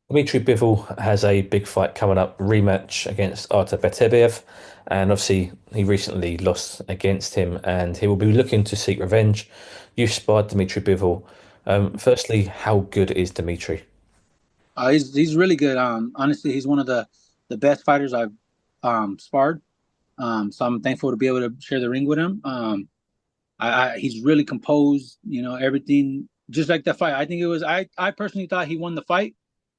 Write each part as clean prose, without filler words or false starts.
Dmitry Bivol has a big fight coming up, rematch against Artur Beterbiev, and obviously he recently lost against him, and he will be looking to seek revenge. You sparred Dmitry Bivol. Firstly, how good is Dmitry? He's really good. Honestly, he's one of the best fighters I've sparred. So I'm thankful to be able to share the ring with him. He's really composed. Everything just like that fight. I think it was. I personally thought he won the fight,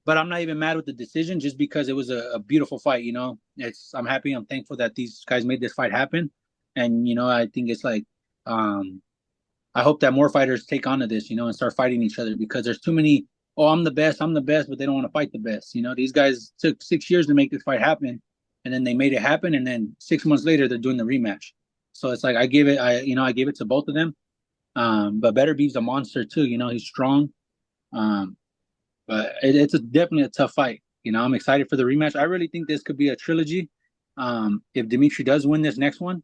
but I'm not even mad with the decision just because it was a beautiful fight. I'm happy. I'm thankful that these guys made this fight happen, and I think it's like um, I hope that more fighters take on to this, and start fighting each other because there's too many. Oh, I'm the best, but they don't want to fight the best. These guys took 6 years to make this fight happen, and then they made it happen, and then 6 months later they're doing the rematch. So it's like I give it to both of them. But Beterbiev's a monster too. He's strong. Um, but definitely a tough fight. I'm excited for the rematch. I really think this could be a trilogy. If Dimitri does win this next one,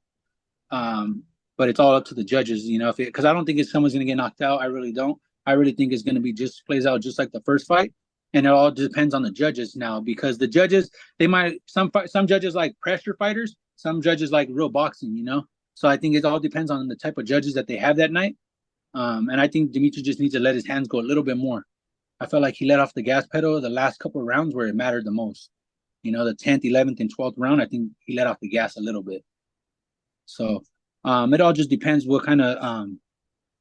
but it's all up to the judges, if because I don't think someone's going to get knocked out. I really don't. I really think it's going to be just plays out just like the first fight, and it all depends on the judges now because the judges they might some judges like pressure fighters, some judges like real boxing. So I think it all depends on the type of judges that they have that night. And I think Dimitri just needs to let his hands go a little bit more. I felt like he let off the gas pedal the last couple of rounds where it mattered the most. The 10th, 11th, and 12th round, I think he let off the gas a little bit. So it all just depends what kind of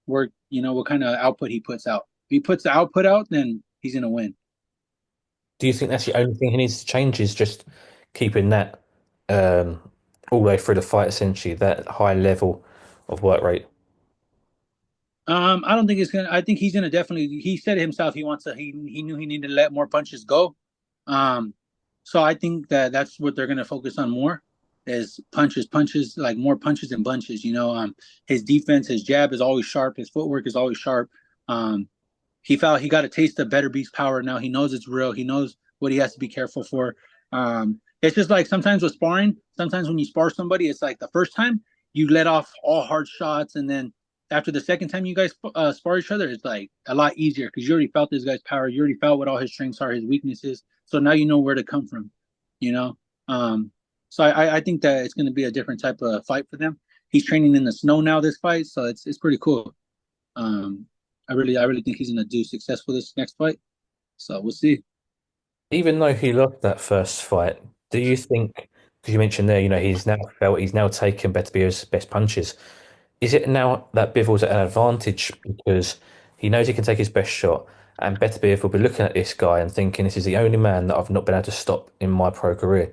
work, what kind of output he puts out. If he puts the output out, then he's gonna win. Do you think that's the only thing he needs to change is just keeping that um, all the way through the fight, essentially, that high level of work rate? I don't think it's gonna. I think he's gonna definitely. He said it himself. He wants to. He knew he needed to let more punches go. Um, so I think that that's what they're gonna focus on more is punches, like more punches and bunches. His defense, his jab is always sharp. His footwork is always sharp. Um, he felt he got a taste of Beterbie's power now. He knows it's real. He knows what he has to be careful for. It's just like sometimes with sparring, sometimes when you spar somebody, it's like the first time you let off all hard shots, and then after the second time you guys spar each other, it's like a lot easier because you already felt this guy's power. You already felt what all his strengths are, his weaknesses. So now you know where to come from. You know, um, so I think that it's going to be a different type of fight for them. He's training in the snow now this fight, so it's pretty cool. Um, I really think he's gonna do successful this next fight. So we'll see. Even though he lost that first fight, do you think, because you mentioned there, he's now taken Beterbiev's best punches. Is it now that Bivol's at an advantage because he knows he can take his best shot, and Beterbiev will be looking at this guy and thinking this is the only man that I've not been able to stop in my pro career?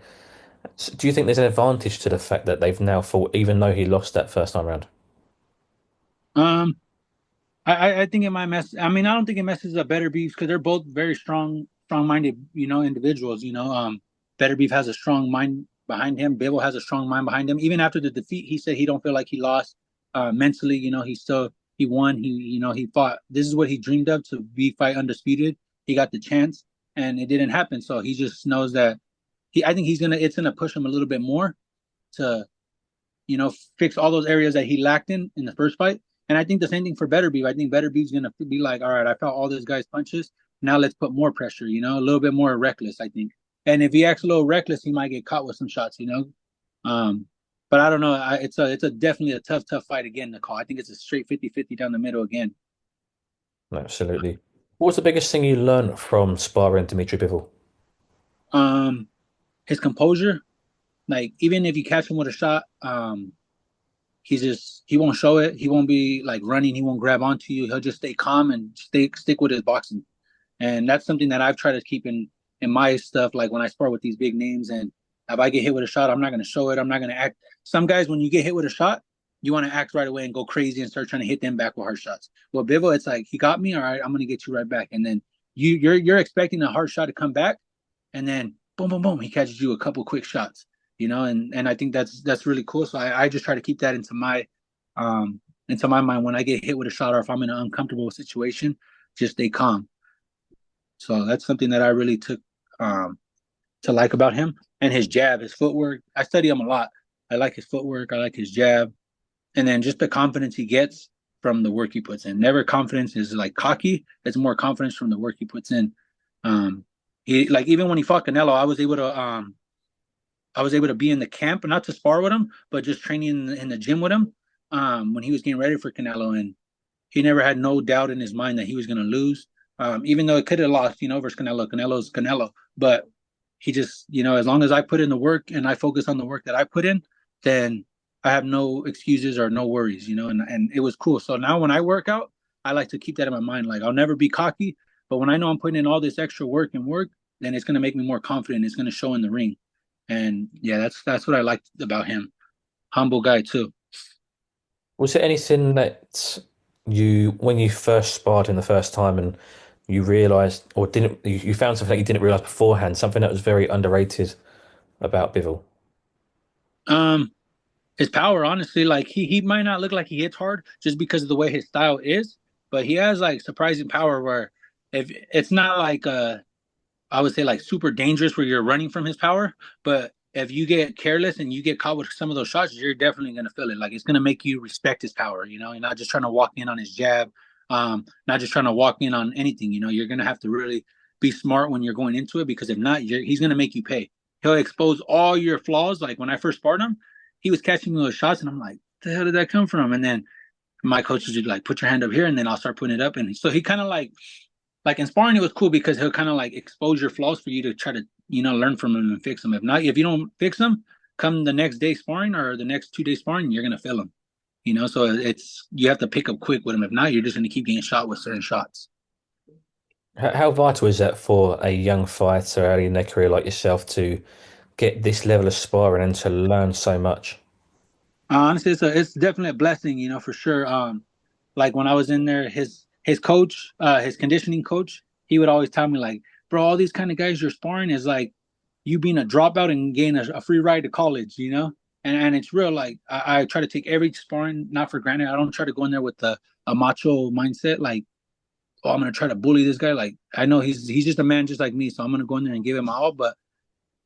So do you think there's an advantage to the fact that they've now fought, even though he lost that first time round? Um, I think it might mess. I mean, I don't think it messes up Better Beef because they're both very strong-minded, individuals. Better Beef has a strong mind behind him. Bivol has a strong mind behind him. Even after the defeat, he said he don't feel like he lost mentally. He won. He fought. This is what he dreamed of to be fight undisputed. He got the chance, and it didn't happen. So he just knows that I think it's gonna push him a little bit more to fix all those areas that he lacked in the first fight. And I think the same thing for Beterbiev. I think Beterbieve's gonna be like, all right, I felt all this guy's punches. Now let's put more pressure. A little bit more reckless. I think. And if he acts a little reckless, he might get caught with some shots. Um, but I don't know. It's a definitely a tough fight again to call. I think it's a straight 50-50 down the middle again. Absolutely. What was the biggest thing you learned from sparring Dmitry Bivol? Um, his composure. Like even if you catch him with a shot, he won't show it. He won't be like running. He won't grab onto you. He'll just stay calm and stick with his boxing. And that's something that I've tried to keep in my stuff. Like when I spar with these big names, and if I get hit with a shot, I'm not going to show it. I'm not going to act. Some guys, when you get hit with a shot, you want to act right away and go crazy and start trying to hit them back with hard shots. Well, Bivol, it's like he got me. All right, I'm going to get you right back. And then you're expecting a hard shot to come back, and then boom, boom, boom, he catches you a couple quick shots. And I think that's really cool. So I just try to keep that into my mind when I get hit with a shot or if I'm in an uncomfortable situation, just stay calm. So that's something that I really took um, to like about him and his jab, his footwork. I study him a lot. I like his footwork. I like his jab, and then just the confidence he gets from the work he puts in. Never confidence is like cocky. It's more confidence from the work he puts in. Um, He like even when he fought Canelo, I was able to be in the camp, not to spar with him, but just training in the gym with him when he was getting ready for Canelo, and he never had no doubt in his mind that he was going to lose. Even though it could have lost, versus Canelo. Canelo's Canelo, but he just, as long as I put in the work and I focus on the work that I put in, then I have no excuses or no worries, and it was cool. So now when I work out, I like to keep that in my mind. Like I'll never be cocky, but when I know I'm putting in all this extra work, then it's going to make me more confident. It's going to show in the ring. And yeah, that's what I liked about him. Humble guy too. Was there anything that when you first sparred him the first time and you realized, or didn't, you found something that you didn't realize beforehand, something that was very underrated about Bivol? Um, his power, honestly, like he might not look like he hits hard just because of the way his style is, but he has like surprising power where if it's not like I would say like super dangerous where you're running from his power, but if you get careless and you get caught with some of those shots, you're definitely gonna feel it. Like it's gonna make you respect his power. You're not just trying to walk in on his jab, not just trying to walk in on anything. You're gonna have to really be smart when you're going into it because if not, he's gonna make you pay. He'll expose all your flaws. Like when I first sparred him, he was catching me with shots, and I'm like, the hell did that come from? And then my coaches would like put your hand up here, and then I'll start putting it up. And so he kind of like in sparring, it was cool because he'll kind of like expose your flaws for you to try to learn from him and fix them. If not, if you don't fix them, come the next day sparring or the next 2 days sparring, you're gonna fail him. So it's you have to pick up quick with him. If not, you're just gonna keep getting shot with certain shots. How vital is that for a young fighter early in their career like yourself to get this level of sparring and to learn so much? Honestly, it's definitely a blessing, for sure. Like when I was in there, his coach, his conditioning coach, he would always tell me like, bro, all these kind of guys you're sparring is like you being a dropout and getting a free ride to college. And it's real. Like I try to take every sparring not for granted. I don't try to go in there with a macho mindset, like, oh, I'm gonna try to bully this guy. Like I know he's just a man just like me, so I'm gonna go in there and give him my all, but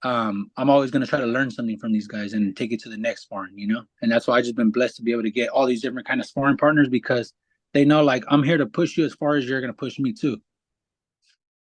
I'm always going to try to learn something from these guys and take it to the next sparring. And that's why I just been blessed to be able to get all these different kind of sparring partners because they know like I'm here to push you as far as you're going to push me too.